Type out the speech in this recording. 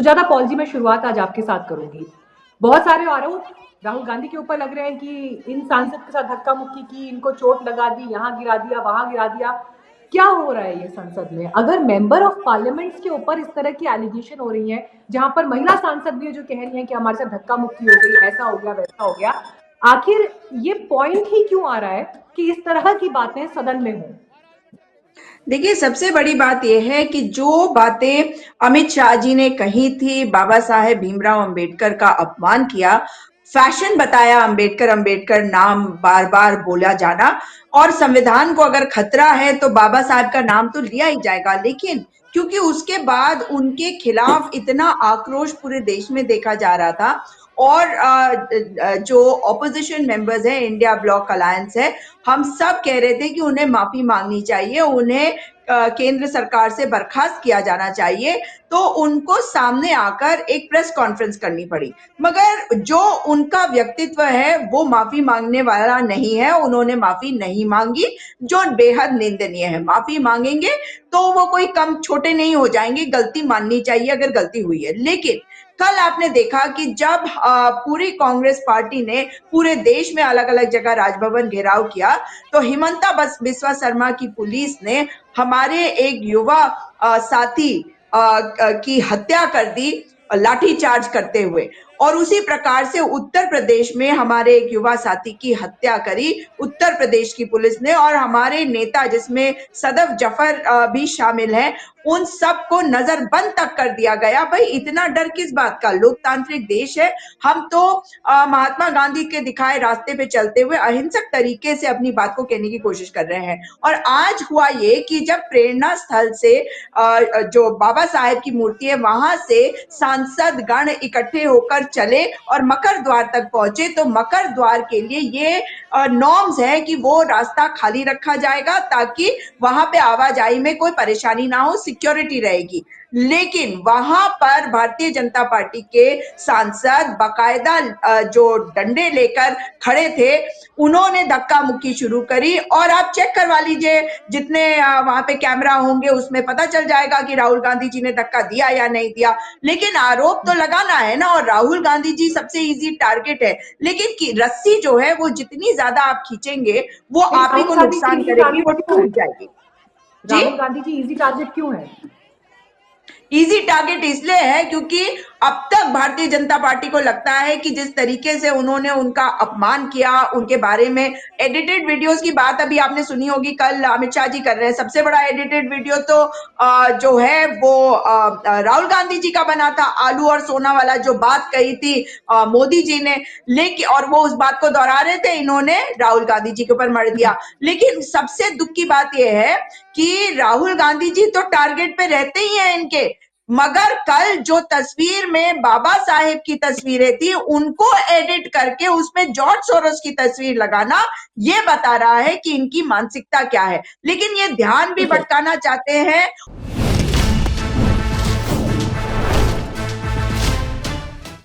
Sujata Paul जी, मैं शुरुआत आज आपके साथ करूंगी। बहुत सारे आरोप राहुल गांधी के ऊपर लग रहे हैं कि इन सांसद के साथ धक्का मुक्की की, इनको चोट लगा दी, यहाँ गिरा दिया, वहां गिरा दिया। क्या हो रहा है ये संसद में? अगर मेंबर ऑफ पार्लियामेंट्स के ऊपर इस तरह की एलिगेशन हो रही है, जहां पर महिला सांसद भी है जो कह रही है कि हमारे साथ धक्का मुक्की हो गई, ऐसा हो गया, वैसा हो गया, आखिर ये पॉइंट ही क्यों आ रहा है कि इस तरह की बातें सदन में हों? देखिए, सबसे बड़ी बात यह है कि जो बातें अमित शाह जी ने कही थी, बाबा साहेब भीमराव अंबेडकर का अपमान किया, फैशन बताया अंबेडकर अंबेडकर नाम बार बार बोला जाना, और संविधान को अगर खतरा है तो बाबा साहब का नाम तो लिया ही जाएगा। लेकिन क्योंकि उसके बाद उनके खिलाफ इतना आक्रोश पूरे देश में देखा जा रहा था, और जो ऑपोजिशन मेंबर्स हैं, इंडिया ब्लॉक अलायंस है, हम सब कह रहे थे कि उन्हें माफी मांगनी चाहिए, उन्हें केंद्र सरकार से बर्खास्त किया जाना चाहिए, तो उनको सामने आकर एक प्रेस कॉन्फ्रेंस करनी पड़ी। मगर जो उनका व्यक्तित्व है वो माफी मांगने वाला नहीं है, उन्होंने माफी नहीं मांगी, जो बेहद निंदनीय है। माफी मांगेंगे तो वो कोई कम छोटे नहीं हो जाएंगे, गलती माननी चाहिए अगर गलती हुई है। लेकिन कल आपने देखा कि जब पूरी कांग्रेस पार्टी ने पूरे देश में अलग अलग जगह राजभवन घेराव किया, तो हिमंता बिस्वा शर्मा की पुलिस ने हमारे एक युवा साथी की हत्या कर दी, लाठीचार्ज करते हुए। और उसी प्रकार से उत्तर प्रदेश में हमारे एक युवा साथी की हत्या करी उत्तर प्रदेश की पुलिस ने, और हमारे नेता जिसमें सदफ जफर भी शामिल है, उन सबको नजरबंद तक कर दिया गया। भाई, इतना डर किस बात का? लोकतांत्रिक देश है। हम तो महात्मा गांधी के दिखाए रास्ते पे चलते हुए अहिंसक तरीके से अपनी बात को कहने की कोशिश कर रहे हैं। और आज हुआ ये कि जब प्रेरणा स्थल से जो बाबा साहेब की मूर्ति है वहां से सांसद गण इकट्ठे होकर चले और मकर द्वार तक पहुंचे, तो मकर द्वार के लिए ये नॉर्म्स है कि वो रास्ता खाली रखा जाएगा ताकि वहां पे आवाजाही में कोई परेशानी ना हो, सिक्योरिटी रहेगी। लेकिन वहां पर भारतीय जनता पार्टी के सांसद बाकायदा जो डंडे लेकर खड़े थे, उन्होंने धक्का मुक्की शुरू करी। और आप चेक करवा लीजिए, जितने वहां पे कैमरा होंगे उसमें पता चल जाएगा कि राहुल गांधी जी ने धक्का दिया या नहीं दिया। लेकिन आरोप तो लगाना है ना, और राहुल गांधी जी सबसे इजी टारगेट है। लेकिन की रस्सी जो है वो जितनी ज्यादा आप खींचेंगे वो आप ही राहुल को गांधी जी नुकसान इजी करेगी, वो टारगेट क्यों है? टूट जाएगी। जी, राहुल गांधी जी इजी टारगेट क्यों है? इजी टारगेट इसलिए है क्योंकि अब तक भारतीय जनता पार्टी को लगता है कि जिस तरीके से उन्होंने उनका अपमान किया, उनके बारे में एडिटेड वीडियोस की बात अभी आपने सुनी होगी, कल अमित शाह जी कर रहे हैं। सबसे बड़ा एडिटेड वीडियो तो जो है वो राहुल गांधी जी का बना था, आलू और सोना वाला, जो बात कही थी मोदी जी ने। लेकिन और वो उस बात को दोहरा रहे थे, इन्होंने राहुल गांधी जी के ऊपर मर दिया। लेकिन सबसे दुख की बात यह है कि राहुल गांधी जी तो टारगेट पे रहते ही हैं इनके, मगर कल जो तस्वीर में बाबा साहेब की तस्वीरें थी उनको एडिट करके उसमें जॉर्ज सोरोस की तस्वीर लगाना, ये बता रहा है कि इनकी मानसिकता क्या है। लेकिन ये ध्यान भी ठीक है। भटकाना चाहते हैं